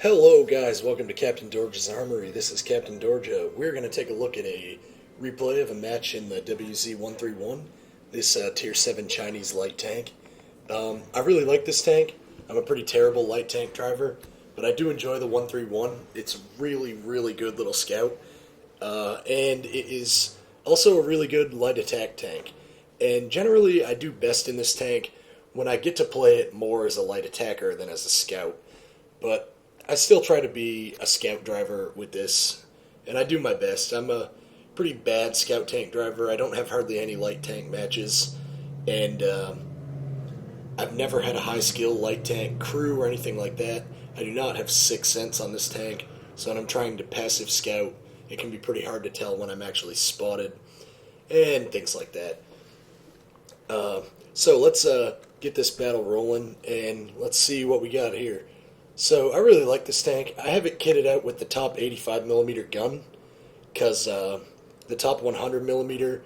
Hello guys, welcome to Captain Dorge's Armory. This is Captain Dorge. We're going to take a look at a replay of a match in the WZ-131, this Tier 7 Chinese light tank. I really like this tank. I'm a pretty terrible light tank driver, but I do enjoy the 131. It's a really, really good little scout, and it is also a really good light attack tank. And generally, I do best in this tank when I get to play it more as a light attacker than as a scout. But I still try to be a scout driver with this, and I do my best. I'm a pretty bad scout tank driver. I don't have hardly any light tank matches, and I've never had a high skill light tank crew or anything like that. I do not have 6th sense on this tank, so when I'm trying to passive scout, it can be pretty hard to tell when I'm actually spotted, and things like that. So let's get this battle rolling, and let's see what we got here. So I really like this tank. I have it kitted out with the top 85mm gun because the top 100mm,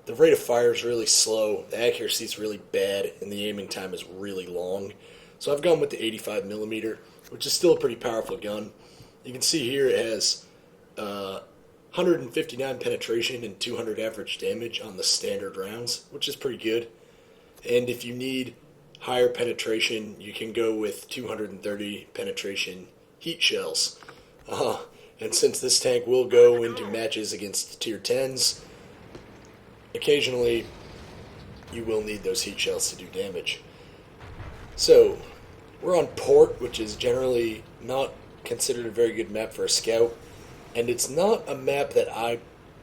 the rate of fire is really slow, the accuracy is really bad, and the aiming time is really long. So I've gone with the 85mm, which is still a pretty powerful gun. You can see here it has 159 penetration and 200 average damage on the standard rounds, which is pretty good. And if you need higher penetration, you can go with 230 penetration heat shells. And since this tank will go into matches against tier 10s, occasionally you will need those heat shells to do damage. So we're on port, which is generally not considered a very good map for a scout, and it's not a map that I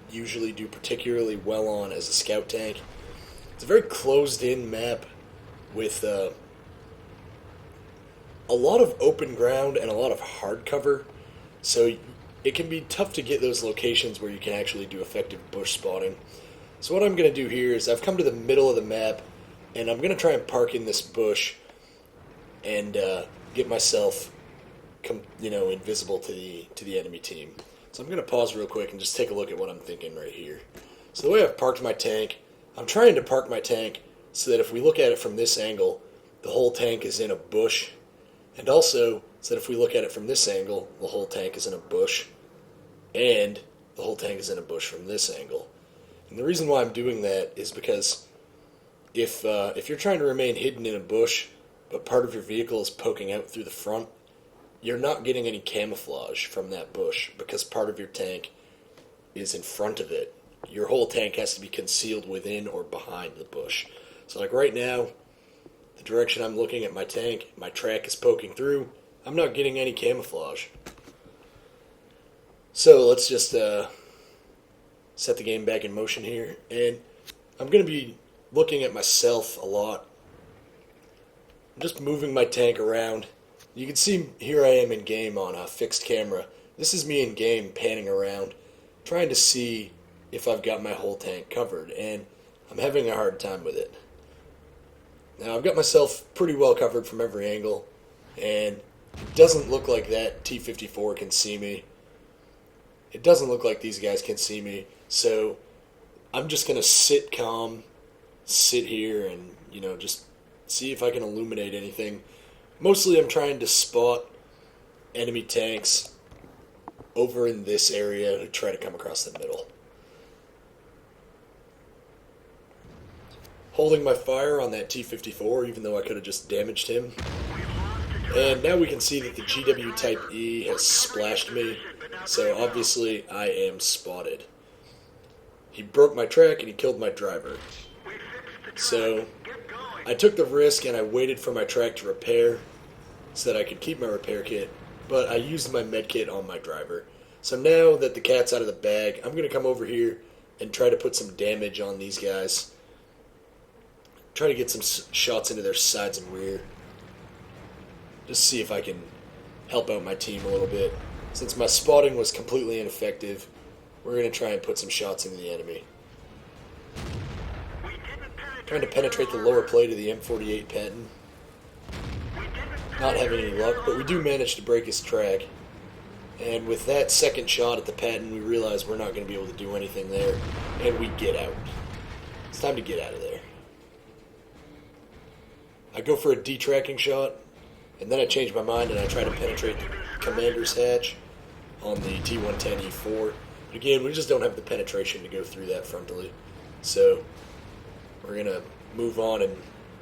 usually do particularly well on as a scout tank. It's a very closed-in map with a lot of open ground and a lot of hard cover, so it can be tough to get those locations where you can actually do effective bush spotting. So what I'm going to do here is I've come to the middle of the map, and I'm going to try and park in this bush and get myself invisible to the enemy team. So I'm going to pause real quick and just take a look at what I'm thinking right here. So the way I've parked my tank, I'm trying to park my tank so that if we look at it from this angle, the whole tank is in a bush, and also so that if we look at it from this angle, the whole tank is in a bush, and the whole tank is in a bush from this angle. And the reason why I'm doing that is because if you're trying to remain hidden in a bush, but part of your vehicle is poking out through the front, you're not getting any camouflage from that bush because part of your tank is in front of it. Your whole tank has to be concealed within or behind the bush. So like right now, the direction I'm looking at my tank, my track is poking through. I'm not getting any camouflage. So let's just set the game back in motion here. And I'm going to be looking at myself a lot. I'm just moving my tank around. You can see here I am in game on a fixed camera. This is me in game panning around, trying to see if I've got my whole tank covered. And I'm having a hard time with it. Now, I've got myself pretty well covered from every angle, and it doesn't look like that T-54 can see me. It doesn't look like these guys can see me, so I'm just going to sit calm, sit here, and, just see if I can illuminate anything. Mostly I'm trying to spot enemy tanks over in this area to try to come across the middle. Holding my fire on that T-54, even though I could have just damaged him. And now we can see that the GW Type E has splashed me, so obviously I am spotted. He broke my track and he killed my driver. So I took the risk and I waited for my track to repair so that I could keep my repair kit, but I used my med kit on my driver. So now that the cat's out of the bag, I'm going to come over here and try to put some damage on these guys. Try to get some shots into their sides and rear. Just see if I can help out my team a little bit. Since my spotting was completely ineffective, we're going to try and put some shots into the enemy. Trying to penetrate the lower plate of the M48 Patton. Not having any luck, but we do manage to break his track. And with that second shot at the Patton, we realize we're not going to be able to do anything there, and we get out. It's time to get out of there. I go for a detracking shot, And then I changed my mind and I tried to penetrate the commander's hatch on the T-110E4. But again, we just don't have the penetration to go through that frontally. So we're going to move on and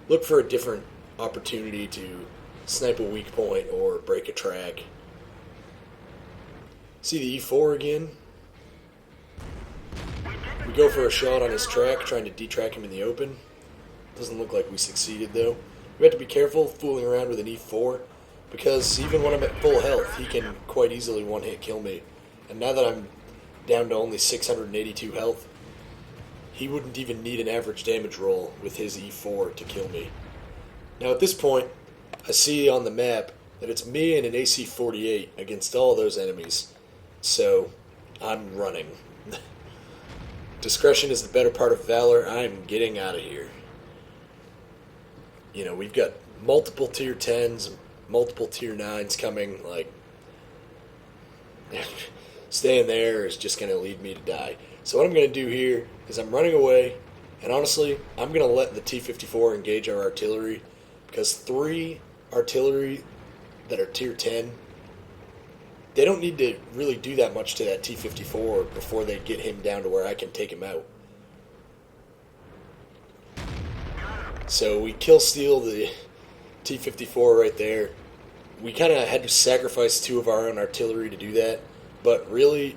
look for a different opportunity to snipe a weak point or break a track. See the E4 again? We go for a shot on his track, trying to detrack him in the open. Doesn't look like we succeeded though. We have to be careful fooling around with an E4, because even when I'm at full health, he can quite easily one-hit kill me. And now that I'm down to only 682 health, he wouldn't even need an average damage roll with his E4 to kill me. Now at this point, I see on the map that it's me and an AC-48 against all those enemies. So, I'm running. Discretion is the better part of valor. I'm getting out of here. You know, we've got multiple tier 10s, multiple tier 9s coming. Like, staying there is just going to lead me to die. So what I'm going to do here is I'm running away, and honestly, I'm going to let the T-54 engage our artillery, because 3 artillery that are tier 10, they don't need to really do that much to that T-54 before they get him down to where I can take him out. So we kill steal the T-54 right there. We kind of had to sacrifice 2 of our own artillery to do that, but really,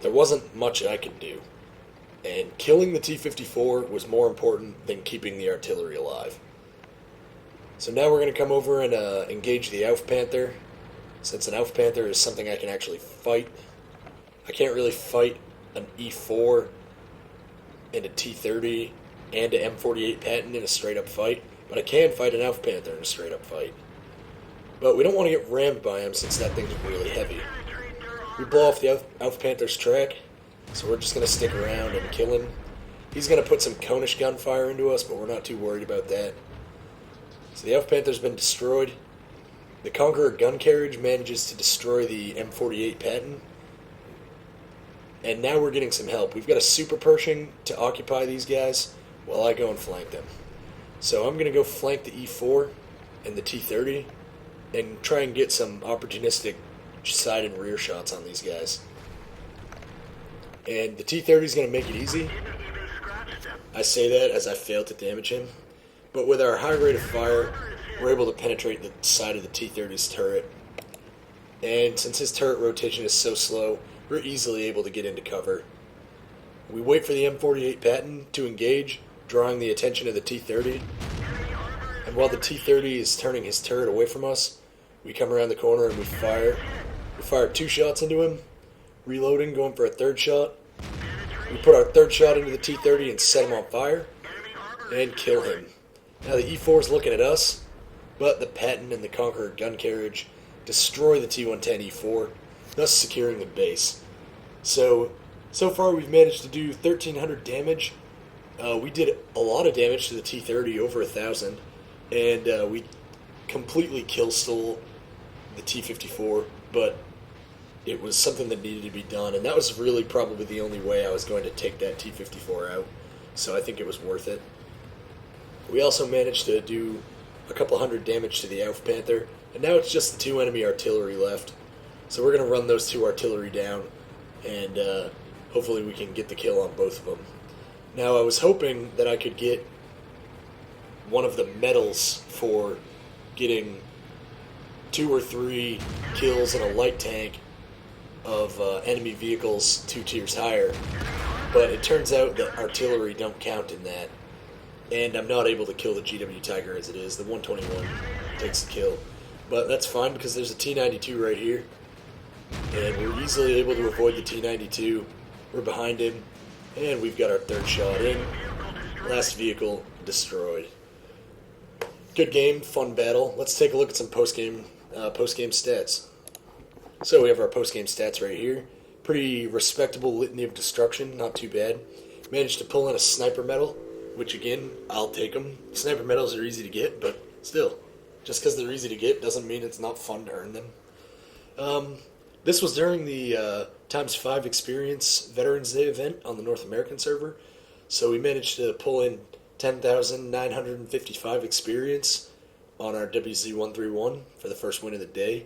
there wasn't much I could do. And killing the T-54 was more important than keeping the artillery alive. So now we're going to come over and engage the Aufpanther. Since an Aufpanther is something I can actually fight, I can't really fight an E4 and a T-30 and an M48 Patton in a straight-up fight, but I can fight an Aufpanther in a straight-up fight. But we don't want to get rammed by him since that thing's really heavy. We blow off the Aufpanther's track, so we're just going to stick around and kill him. He's going to put some conish gunfire into us, but we're not too worried about that. So the Aufpanther's been destroyed. The Conqueror gun carriage manages to destroy the M48 Patton. And now we're getting some help. We've got a Super Pershing to occupy these guys while I go and flank them. So I'm going to go flank the E4 and the T-30 and try and get some opportunistic side and rear shots on these guys. And the T-30 is going to make it easy. I say that as I fail to damage him. But with our high rate of fire, we're able to penetrate the side of the T-30's turret. And since his turret rotation is so slow, we're easily able to get into cover. We wait for the M48 Patton to engage, drawing the attention of the T-30. And while the T-30 is turning his turret away from us, we come around the corner and we fire. We fire 2 shots into him, reloading, going for a 3rd shot. We put our 3rd shot into the T-30 and set him on fire, and kill him. Now the E4 is looking at us, but the Patton and the Conqueror gun carriage destroy the T-110E4, thus securing the base. So far we've managed to do 1,300 damage. We did a lot of damage to the T-30, over 1,000, and we completely kill-stole the T-54, but it was something that needed to be done, and that was really probably the only way I was going to take that T-54 out, so I think it was worth it. We also managed to do a couple hundred damage to the Aufpanther, and now it's just the 2 enemy artillery left. So we're going to run those 2 artillery down, and hopefully we can get the kill on both of them. Now I was hoping that I could get one of the medals for getting 2 or 3 kills in a light tank of enemy vehicles 2 tiers higher, but it turns out that artillery don't count in that. And I'm not able to kill the GW Tiger as it is. The 121 takes the kill. But that's fine because there's a T-92 right here. And we're easily able to avoid the T-92. We're behind him. And we've got our 3rd shot in. Last vehicle destroyed. Good game, fun battle. Let's take a look at some post-game stats. So we have our post-game stats right here. Pretty respectable litany of destruction, not too bad. Managed to pull in a sniper medal, which again, I'll take them. Sniper medals are easy to get, but still, just because they're easy to get doesn't mean it's not fun to earn them. This was during the ×5 Experience Veterans Day event on the North American server, so we managed to pull in 10,955 experience on our WZ-131 for the first win of the day,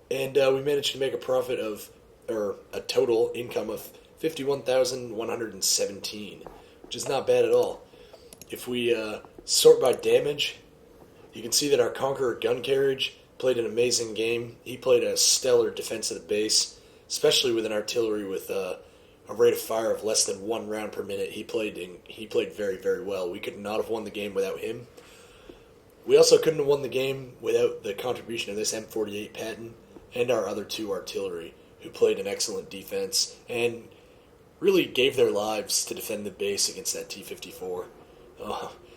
and we managed to make a profit of, or a total income of 51,117, which is not bad at all. If we sort by damage, you can see that our Conqueror gun carriage played an amazing game. He played a stellar defense of the base, especially with an artillery with a rate of fire of less than 1 round per minute. He played very, very well. We could not have won the game without him. We also couldn't have won the game without the contribution of this M48 Patton and our other 2 artillery, who played an excellent defense and really gave their lives to defend the base against that T-54.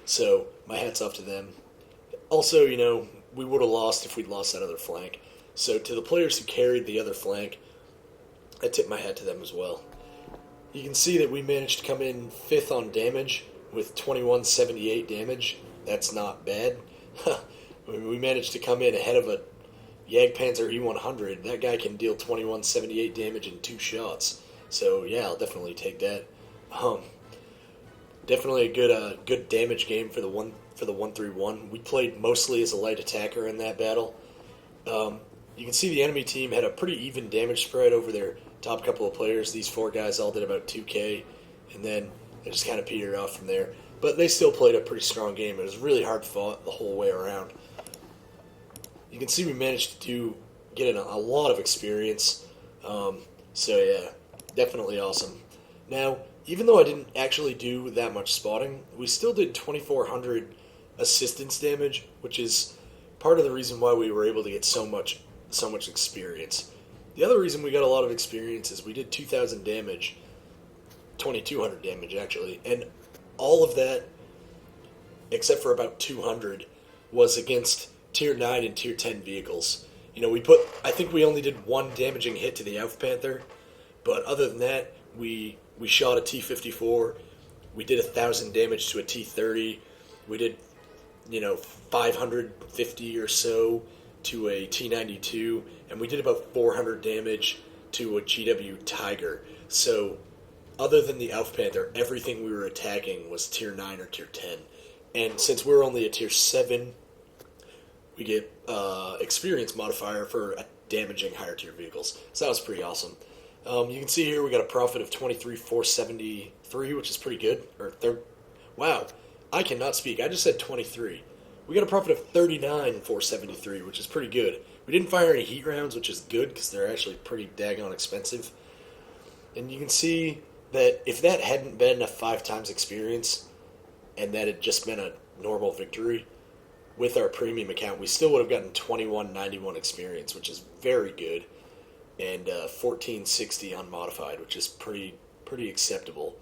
So my hat's off to them. Also, we would have lost if we'd lost that other flank. So to the players who carried the other flank, I tip my hat to them as well. You can see that we managed to come in 5th on damage with 2178 damage. That's not bad. We managed to come in ahead of a Jagdpanzer E100. That guy can deal 2178 damage in 2 shots. So yeah, I'll definitely take that. Definitely a good damage game for the 131. We played mostly as a light attacker in that battle. You can see the enemy team had a pretty even damage spread over their top couple of players. These 4 guys all did about 2K, and then they just kind of petered off from there. But they still played a pretty strong game. It was really hard fought the whole way around. You can see we managed to get a lot of experience. So yeah, definitely awesome. Now, even though I didn't actually do that much spotting, we still did 2,400 assistance damage, which is part of the reason why we were able to get so much experience. The other reason we got a lot of experience is we did 2,000 damage, 2,200 damage actually, and all of that, except for about 200, was against Tier 9 and Tier 10 vehicles. I think we only did 1 damaging hit to the Aufpanther, but other than that, we shot a T-54, we did 1,000 damage to a T-30, we did, 550 or so to a T-92, and we did about 400 damage to a GW Tiger. So, other than the Aufpanther, everything we were attacking was Tier 9 or Tier 10. And since we're only a Tier 7, we get experience modifier for damaging higher tier vehicles. So that was pretty awesome. You can see here we got a profit of 23,473, which is pretty good. Wow, I cannot speak. I just said 23. We got a profit of 39,473, which is pretty good. We didn't fire any heat rounds, which is good because they're actually pretty daggone expensive. And you can see that if that hadn't been a 5 times experience and that had just been a normal victory, with our premium account, we still would have gotten 2191 experience, which is very good, and 1460 unmodified, which is pretty acceptable.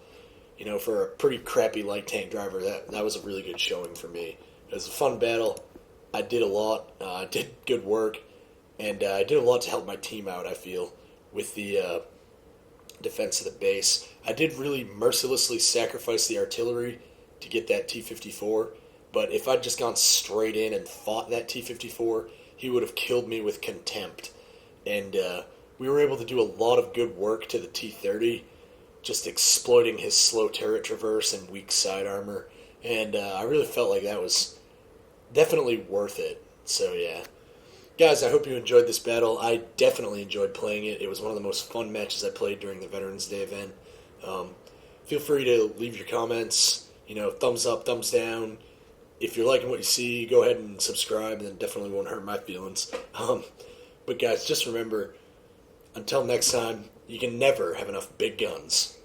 For a pretty crappy light tank driver, that was a really good showing for me. It was a fun battle. I did a lot. I did good work, and I did a lot to help my team out, I feel, with the defense of the base. I did really mercilessly sacrifice the artillery to get that T-54, but if I'd just gone straight in and fought that T-54, he would have killed me with contempt. And we were able to do a lot of good work to the T-30, just exploiting his slow turret traverse and weak side armor. And I really felt like that was definitely worth it. So yeah. Guys, I hope you enjoyed this battle. I definitely enjoyed playing it. It was one of the most fun matches I played during the Veterans Day event. Feel free to leave your comments, thumbs up, thumbs down. If you're liking what you see, go ahead and subscribe, and it definitely won't hurt my feelings. But guys, just remember, until next time, you can never have enough big guns.